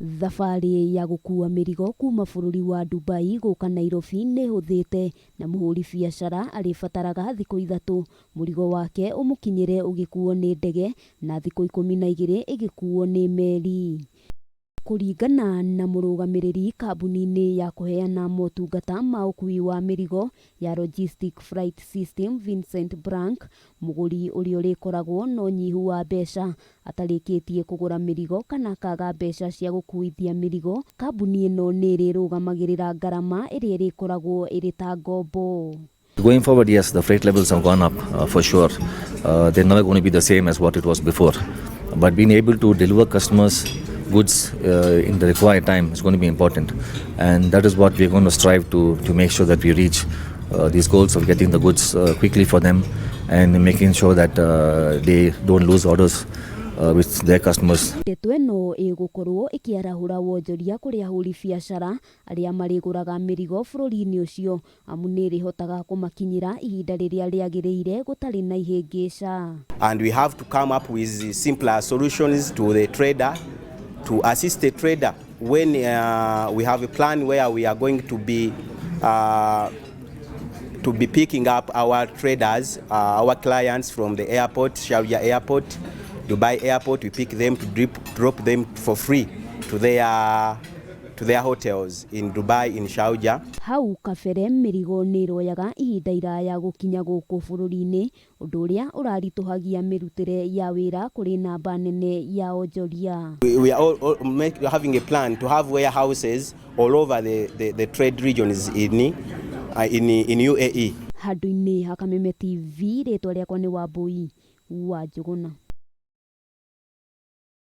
Thabarĩ ya gũkua mĩrigo kuma bũrũri wa Dubai gũka Nairobi nĩ hũthĩte na mũhũri biacara arĩbataraga thikũ 3 mũrigo wake ũmũkinyĩre ũgĩkuo nĩ ndege na thikũ 12 ĩgĩkuo nĩ meri. Kũringana na mũrũgamĩrĩri kambuni-inĩ ya kũheana motungata ma ũkui wa mĩrigo ya Logistic Freight System Vincent Brank, mũgũri ũrĩa ũrĩkoragwo na ũnyihu wa mbeca atarĩkĩtie kũgũra mĩrigo kana akaga mbeca cia gũkuithia mĩrigo, kambuni ĩno nĩ ĩrĩrũgamagĩrĩra ngarama ĩrĩa ĩrĩkoragwo ĩrĩ ta ngombo. Going forward, yes, the freight levels have gone up for sure. They're never going to be the same as what it was before. But being able to deliver customers goods in the required time is going to be important, and that is what we're going to strive to make sure that we reach these goals of getting the goods quickly for them and making sure that they don't lose orders with their customers. Ndeto ĩno ĩgũkorwo ĩkĩarahũra wonjoria kũrĩ ahũri biacara arĩa marĩgũraga mĩrigo bũrũri-inĩ ũcio, amu nĩ ĩrĩhotaga kũmakinyĩra ihinda rĩrĩa rĩagĩrĩire gũtarĩ na ihĩngĩca. And we have to come up with simpler solutions to the trader, to assist the trader when we have a plan where we are going to be picking up our traders, our clients from the airport, Sharjah Airport, Dubai Airport. We pick them to drop them for free to their hotels in Dubai, in Sharjah. Hau kabere mĩrigo nĩ ĩroyaga ihinda iraya gũkinya gũkũ bũrũri-inĩ, ũndũ ũrĩa ũraritũhagia mĩrutĩre ya wĩra kũrĩ namba nene ya onjoria. We are having a plan to have warehouses all over the trade regions in UAE. Handũ-inĩ ha Kameme TV, rĩtwa rĩakwa nĩ Wambui wa Njũgũna.